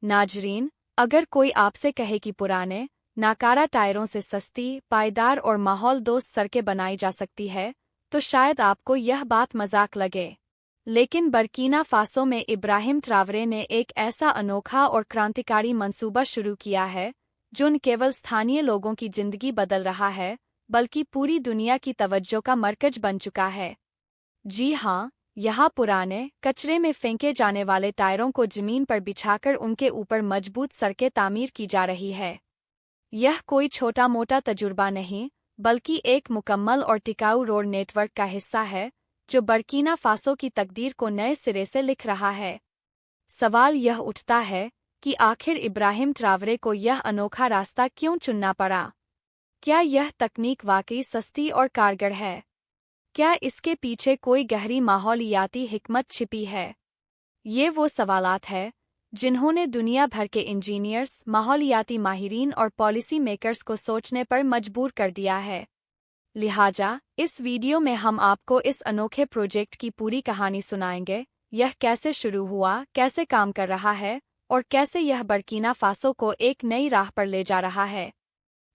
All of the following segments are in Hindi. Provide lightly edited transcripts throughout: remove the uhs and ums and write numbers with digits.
नाजरीन, अगर कोई आपसे कहे कि पुराने, नाकारा टायरों से सस्ती, पायदार और माहौल दोस्त सड़कें बनाई जा सकती है, तो शायद आपको यह बात मजाक लगे। लेकिन बर्कीना फासो में इब्राहिम ट्रावरे ने एक ऐसा अनोखा और क्रांतिकारी मंसूबा शुरू किया है, जो न केवल स्थानीय लोगों की जिंदगी बदल रहा है, बल्कि पूरी दुनिया की तवज्जो का मरकज बन चुका है। जी हाँ, यहाँ पुराने, कचरे में फेंके जाने वाले टायरों को जमीन पर बिछाकर उनके ऊपर मजबूत सड़कें तामीर की जा रही है। यह कोई छोटा मोटा तजुर्बा नहीं, बल्कि एक मुकम्मल और टिकाऊ रोड नेटवर्क का हिस्सा है, जो बर्कीना फासो की तकदीर को नए सिरे से लिख रहा है। सवाल यह उठता है कि आखिर इब्राहिम ट्रावरे को यह अनोखा रास्ता क्यों चुनना पड़ा? क्या यह तकनीक वाकई सस्ती और कारगर है? क्या इसके पीछे कोई गहरी माहौलियाती हिकमत छिपी है? ये वो सवालात हैं जिन्होंने दुनिया भर के इंजीनियर्स, माहौलियाती माहिरीन और पॉलिसी मेकर्स को सोचने पर मजबूर कर दिया है। लिहाजा, इस वीडियो में हम आपको इस अनोखे प्रोजेक्ट की पूरी कहानी सुनाएंगे। यह कैसे शुरू हुआ, कैसे काम कर रहा है और कैसे यह बर्कीना फासो को एक नई राह पर ले जा रहा है।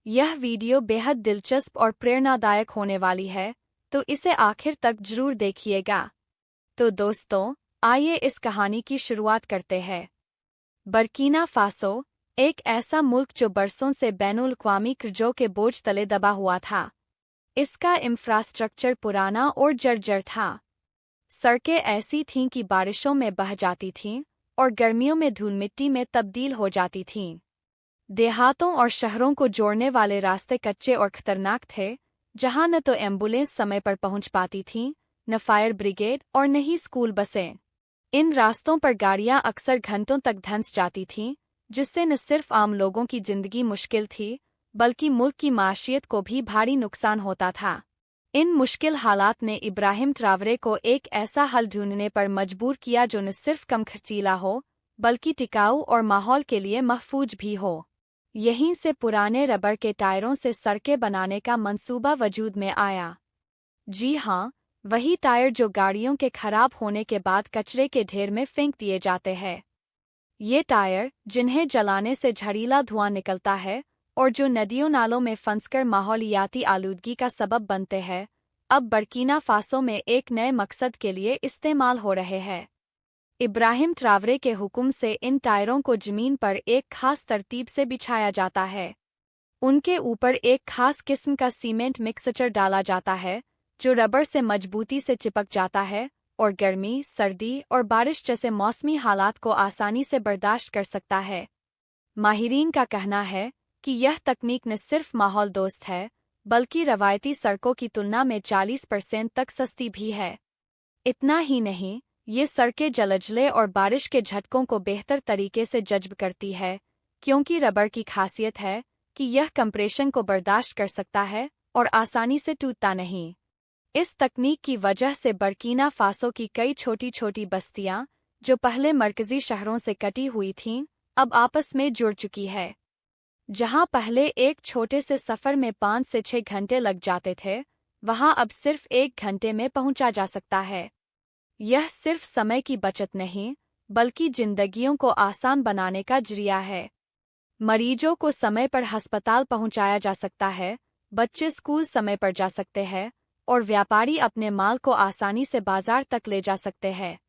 यह वीडियो बेहद दिलचस्प और प्रेरणादायक होने वाली है, तो इसे आखिर तक जरूर देखिएगा। तो दोस्तों, आइए इस कहानी की शुरुआत करते हैं। बर्कीना फासो, एक ऐसा मुल्क जो बरसों से बैनुल-अक़वामी कर्जों के बोझ तले दबा हुआ था। इसका इंफ्रास्ट्रक्चर पुराना और जर्जर था। सड़कें ऐसी थीं कि बारिशों में बह जाती थीं और गर्मियों में धूल मिट्टी में तब्दील हो जाती थीं। देहातों और शहरों को जोड़ने वाले रास्ते कच्चे और खतरनाक थे, जहां न तो एम्बुलेंस समय पर पहुंच पाती थीं, न फायर ब्रिगेड और न ही स्कूल बसें। इन रास्तों पर गाड़ियां अक्सर घंटों तक धंस जाती थीं, जिससे न सिर्फ आम लोगों की जिंदगी मुश्किल थी, बल्कि मुल्क की माशियत को भी भारी नुकसान होता था। इन मुश्किल हालात ने इब्राहिम ट्रावरे को एक ऐसा हल ढूंढने पर मजबूर किया जो न सिर्फ कम खर्चीला हो, बल्कि टिकाऊ और माहौल के लिए महफूज भी हो। यहीं से पुराने रबर के टायरों से सड़कें बनाने का मंसूबा वजूद में आया। जी हाँ, वही टायर जो गाड़ियों के खराब होने के बाद कचरे के ढेर में फेंक दिए जाते हैं। ये टायर, जिन्हें जलाने से जहरीला धुआं निकलता है और जो नदियों नालों में फंसकर माहौलियाती आलूदगी का सबब बनते हैं, अब बर्कीना फासो में एक नए मकसद के लिए इस्तेमाल हो रहे हैं। इब्राहिम ट्रावरे के हुक्म से इन टायरों को जमीन पर एक खास तरतीब से बिछाया जाता है। उनके ऊपर एक खास किस्म का सीमेंट मिक्सचर डाला जाता है, जो रबर से मजबूती से चिपक जाता है और गर्मी, सर्दी और बारिश जैसे मौसमी हालात को आसानी से बर्दाश्त कर सकता है। माहिरीन का कहना है कि यह तकनीक न सिर्फ माहौल दोस्त है, बल्कि रवायती सड़कों की तुलना में 40% तक सस्ती भी है। इतना ही नहीं, ये सड़कें जलजले और बारिश के झटकों को बेहतर तरीके से जज्ब करती है, क्योंकि रबर की खासियत है कि यह कंप्रेशन को बर्दाश्त कर सकता है और आसानी से टूटता नहीं। इस तकनीक की वजह से बर्कीना फासो की कई छोटी छोटी बस्तियां, जो पहले मरकजी शहरों से कटी हुई थीं, अब आपस में जुड़ चुकी है। जहां पहले एक छोटे से सफर में 5 से 6 घंटे लग जाते थे, वहां अब सिर्फ 1 घंटे में पहुंचा जा सकता है। यह सिर्फ समय की बचत नहीं, बल्कि जिंदगियों को आसान बनाने का जरिया है। मरीजों को समय पर अस्पताल पहुंचाया जा सकता है, बच्चे स्कूल समय पर जा सकते हैं और व्यापारी अपने माल को आसानी से बाजार तक ले जा सकते हैं।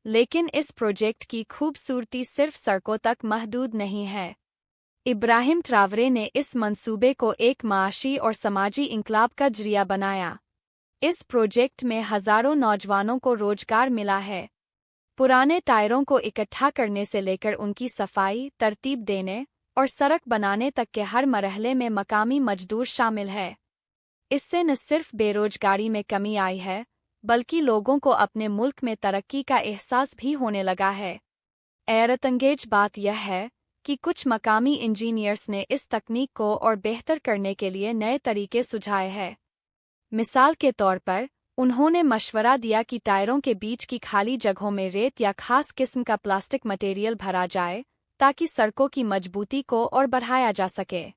लेकिन इस प्रोजेक्ट की खूबसूरती सिर्फ सड़कों तक महदूद नहीं है। इब्राहिम ट्रावरे ने इस मंसूबे को एक माशी और समाजी इंकलाब का जरिया बनाया। इस प्रोजेक्ट में हजारों नौजवानों को रोजगार मिला है। पुराने टायरों को इकट्ठा करने से लेकर उनकी सफाई, तरतीब देने और सड़क बनाने तक के हर मरहले में मकामी मजदूर शामिल है। इससे न सिर्फ बेरोजगारी में कमी आई है, बल्कि लोगों को अपने मुल्क में तरक्की का एहसास भी होने लगा है। हैरतअंगेज बात यह है कि कुछ मकामी इंजीनियर्स ने इस तकनीक को और बेहतर करने के लिए नए तरीके सुझाए हैं। मिसाल के तौर पर, उन्होंने मशवरा दिया कि टायरों के बीच की खाली जगहों में रेत या खास किस्म का प्लास्टिक मटेरियल भरा जाए, ताकि सड़कों की मजबूती को और बढ़ाया जा सके।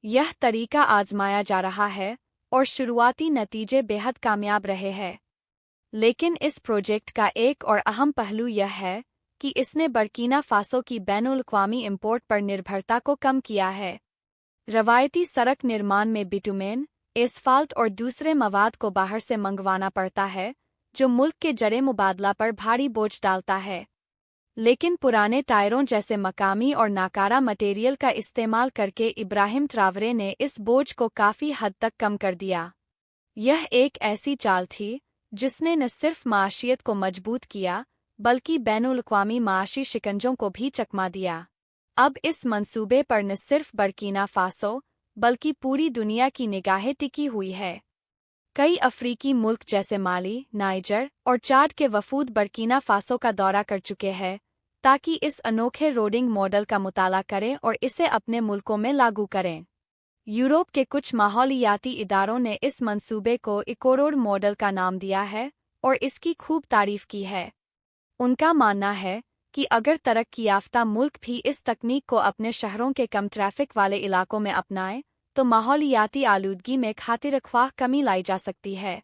यह तरीका आजमाया जा रहा है और शुरुआती नतीजे बेहद कामयाब रहे हैं। लेकिन इस प्रोजेक्ट का एक और अहम पहलू यह है कि इसने बर्कीना फासो की बैनुल-अक़वामी इंपोर्ट पर निर्भरता को कम किया है। रवायती सड़क निर्माण में बिटुमेन, एस्फाल्ट और दूसरे मवाद को बाहर से मंगवाना पड़ता है, जो मुल्क के जरे मुबादला पर भारी बोझ डालता है। लेकिन पुराने टायरों जैसे मकामी और नाकारा मटेरियल का इस्तेमाल करके इब्राहिम ट्रावरे ने इस बोझ को काफ़ी हद तक कम कर दिया। यह एक ऐसी चाल थी जिसने न सिर्फ माशियत को मजबूत किया, बल्कि बैनुल-अक़वामी माशी शिकंजों को भी चकमा दिया। अब इस मंसूबे पर न सिर्फ बर्कीना फासो, बल्कि पूरी दुनिया की निगाहें टिकी हुई है। कई अफ्रीकी मुल्क जैसे माली, नाइजर और चाड के वफूद बर्कीना फासो का दौरा कर चुके हैं, ताकि इस अनोखे रोडिंग मॉडल का मुताला करें और इसे अपने मुल्कों में लागू करें। यूरोप के कुछ माहौलियाती इदारों ने इस मंसूबे को इकोरोड मॉडल का नाम दिया है और इसकी खूब तारीफ की है। उनका मानना है कि अगर तरक्की याफ्ता मुल्क भी इस तकनीक को अपने शहरों के कम ट्रैफिक वाले इलाकों में अपनाएं, तो माहौलियाती आलूदगी में खातिरख्वाह कमी लाई जा सकती है।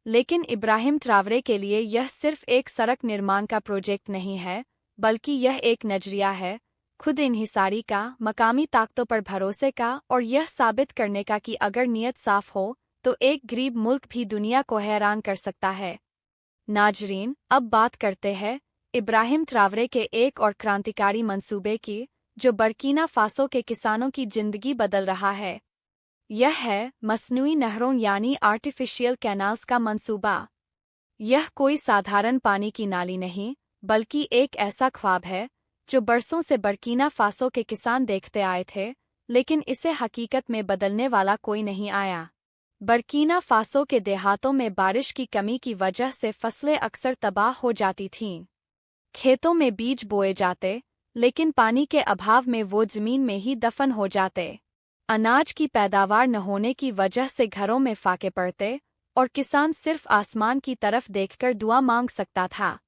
लेकिन इब्राहिम ट्रावरे के लिए यह सिर्फ एक सड़क निर्माण का प्रोजेक्ट नहीं है, बल्कि यह एक नजरिया है, खुद इन्हिसारी का, मकामी ताकतों पर भरोसे का और यह साबित करने का कि अगर नीयत साफ हो तो एक गरीब मुल्क भी दुनिया को हैरान कर सकता है। नाजरीन, अब बात करते हैं इब्राहिम ट्रावरे के एक और क्रांतिकारी मंसूबे की, जो बर्कीना फासो के किसानों की जिंदगी बदल रहा है। यह है मसनूई नहरों यानी आर्टिफिशियल कैनाल्स का मंसूबा। यह कोई साधारण पानी की नाली नहीं, बल्कि एक ऐसा ख्वाब है जो बरसों से बर्कीना फासो के किसान देखते आए थे, लेकिन इसे हकीकत में बदलने वाला कोई नहीं आया। बर्कीना फासो के देहातों में बारिश की कमी की वजह से फसलें अक्सर तबाह हो जाती थीं। खेतों में बीज बोए जाते, लेकिन पानी के अभाव में वो जमीन में ही दफन हो जाते। अनाज की पैदावार न होने की वजह से घरों में फाके पड़ते और किसान सिर्फ आसमान की तरफ देखकर दुआ मांग सकता था।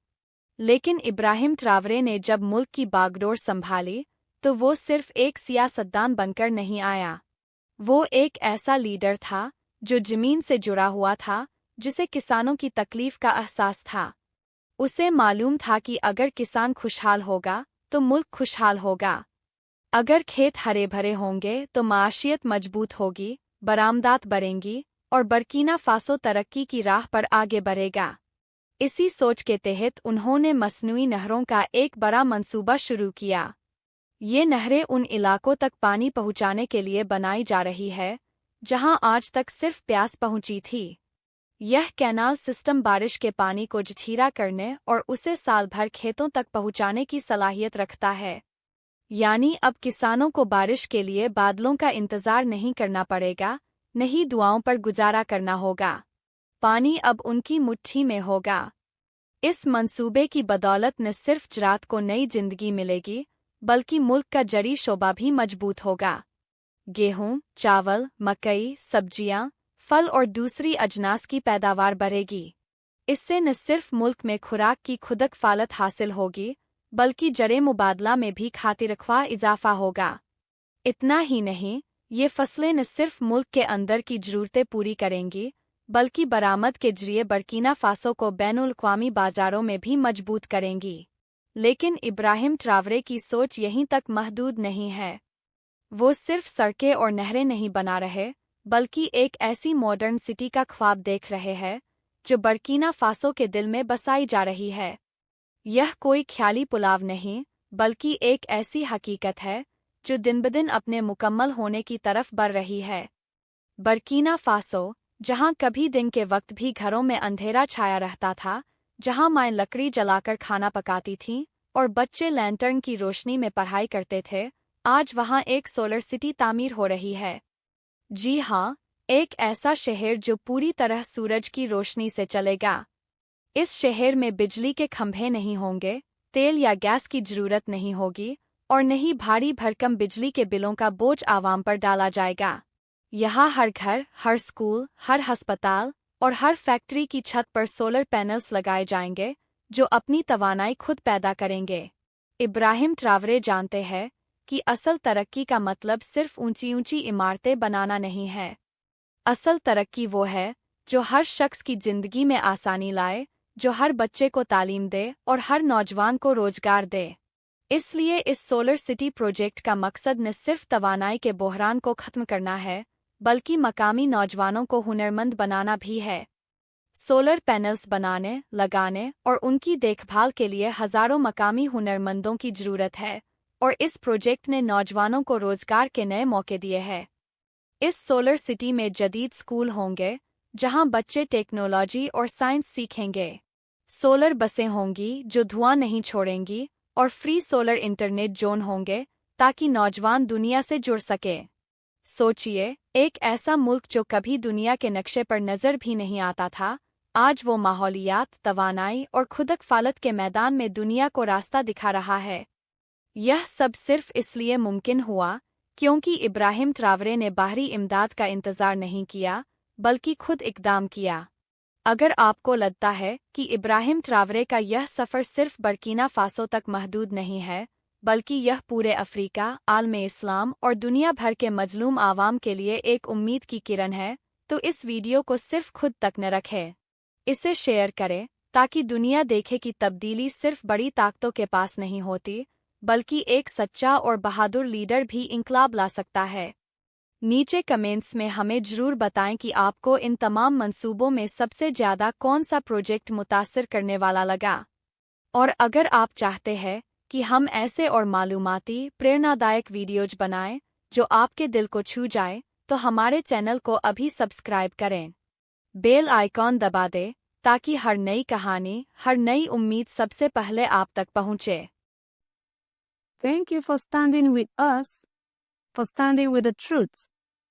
लेकिन इब्राहिम ट्रावरे ने जब मुल्क की बागडोर संभाली, तो वो सिर्फ एक सियासतदान बनकर नहीं आया। वो एक ऐसा लीडर था जो जमीन से जुड़ा हुआ था, जिसे किसानों की तकलीफ का एहसास था। उसे मालूम था कि अगर किसान खुशहाल होगा, तो मुल्क खुशहाल होगा। अगर खेत हरे भरे होंगे तो माशियत मजबूत होगी, बरामदात बढ़ेंगी और बर्कीना फासो तरक्की की राह पर आगे बढ़ेगा। इसी सोच के तहत उन्होंने मसनूई नहरों का एक बड़ा मंसूबा शुरू किया। ये नहरें उन इलाकों तक पानी पहुंचाने के लिए बनाई जा रही है, जहां आज तक सिर्फ प्यास पहुंची थी। यह कैनाल सिस्टम बारिश के पानी को जखीरा करने और उसे साल भर खेतों तक पहुंचाने की सलाहियत रखता है। यानी अब किसानों को बारिश के लिए बादलों का इंतजार नहीं करना पड़ेगा, नहीं दुआओं पर गुजारा करना होगा। पानी अब उनकी मुट्ठी में होगा। इस मंसूबे की बदौलत न सिर्फ ज़राअत को नई जिंदगी मिलेगी, बल्कि मुल्क का जरी शोबा भी मजबूत होगा। गेहूं, चावल, मकई, सब्जियां, फल और दूसरी अजनास की पैदावार बढ़ेगी। इससे न सिर्फ मुल्क में खुराक की खुदक फालत हासिल होगी, बल्कि जरे मुबादला में भी खातिरख्वाह इजाफा होगा। इतना ही नहीं, ये फसलें न सिर्फ मुल्क के अंदर की ज़रूरतें पूरी करेंगी, बल्कि बरामद के जरिए बर्कीना फासो को बैनुल-अक़वामी बाजारों में भी मजबूत करेंगी। लेकिन इब्राहिम ट्रावरे की सोच यहीं तक महदूद नहीं है। वो सिर्फ सड़कें और नहरें नहीं बना रहे, बल्कि एक ऐसी मॉडर्न सिटी का ख्वाब देख रहे हैं, जो बर्कीना फासो के दिल में बसाई जा रही है। यह कोई ख्याली पुलाव नहीं, बल्कि एक ऐसी हकीकत है, जो दिन-ब-दिन अपने मुकम्मल होने की तरफ बढ़ रही है। बर्कीना फासो, जहां कभी दिन के वक्त भी घरों में अंधेरा छाया रहता था, जहां माएँ लकड़ी जलाकर खाना पकाती थीं और बच्चे लैंटर्न की रोशनी में पढ़ाई करते थे, आज वहां एक सोलर सिटी तामीर हो रही है। जी हाँ, एक ऐसा शहर जो पूरी तरह सूरज की रोशनी से चलेगा। इस शहर में बिजली के खंभे नहीं होंगे, तेल या गैस की जरूरत नहीं होगी और न ही भारी भरकम बिजली के बिलों का बोझ आवाम पर डाला जाएगा। यहाँ हर घर, हर स्कूल, हर अस्पताल और हर फैक्ट्री की छत पर सोलर पैनल्स लगाए जाएंगे, जो अपनी तवानाई खुद पैदा करेंगे। इब्राहिम ट्रावरे जानते हैं कि असल तरक्की का मतलब सिर्फ ऊंची ऊंची इमारतें बनाना नहीं है। असल तरक्की वो है जो हर शख्स की जिंदगी में आसानी लाए, जो हर बच्चे को तालीम दे और हर नौजवान को रोजगार दे। इसलिए इस सोलर सिटी प्रोजेक्ट का मकसद न सिर्फ तवानाई के बहरान को खत्म करना है, बल्कि मकामी नौजवानों को हुनरमंद बनाना भी है। सोलर पैनल्स बनाने, लगाने और उनकी देखभाल के लिए हजारों मकामी हुनरमंदों की जरूरत है, और इस प्रोजेक्ट ने नौजवानों को रोजगार के नए मौके दिए हैं। इस सोलर सिटी में जदीद स्कूल होंगे, जहां बच्चे टेक्नोलॉजी और साइंस सीखेंगे। सोलर बसें होंगी जो धुआं नहीं छोड़ेंगी, और फ्री सोलर इंटरनेट जोन होंगे ताकि नौजवान दुनिया से जुड़ सके। सोचिए, एक ऐसा मुल्क जो कभी दुनिया के नक्शे पर नजर भी नहीं आता था, आज वो माहौलियात, तवानाई और खुदक फालत के मैदान में दुनिया को रास्ता दिखा रहा है। यह सब सिर्फ इसलिए मुमकिन हुआ क्योंकि इब्राहिम ट्रावरे ने बाहरी इमदाद का इंतजार नहीं किया, बल्कि खुद इकदाम किया। अगर आपको लगता है कि इब्राहिम ट्रावरे का यह सफ़र सिर्फ बर्किना फासो तक महदूद नहीं है, बल्कि यह पूरे अफ्रीका, आलमे इस्लाम और दुनिया भर के मजलूम आवाम के लिए एक उम्मीद की किरण है, तो इस वीडियो को सिर्फ खुद तक न रखें। इसे शेयर करें ताकि दुनिया देखे कि तब्दीली सिर्फ बड़ी ताकतों के पास नहीं होती, बल्कि एक सच्चा और बहादुर लीडर भी इंकलाब ला सकता है। नीचे कमेंट्स में हमें जरूर बताएं कि आपको इन तमाम मंसूबों में सबसे ज़्यादा कौन सा प्रोजेक्ट मुतासिर करने वाला लगा। और अगर आप चाहते हैं कि हम ऐसे और मालूमाती, प्रेरणादायक वीडियोज बनाएं जो आपके दिल को छू जाए, तो हमारे चैनल को अभी सब्सक्राइब करें। बेल आइकॉन दबा दें ताकि हर नई कहानी, हर नई उम्मीद सबसे पहले आप तक पहुंचे। Thank you for standing with us, for standing with the truth,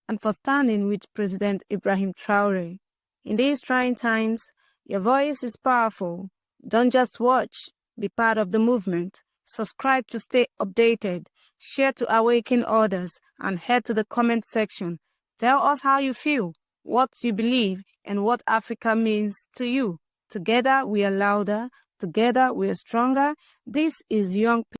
and for standing with President Ibrahim Traore. In these trying times, your voice is powerful. Don't just watch, be part of the movement. Subscribe to stay updated, share to awaken others, and head to the comment section. Tell us how you feel, what you believe, and what Africa means to you. Together we are louder, together we are stronger. This is Young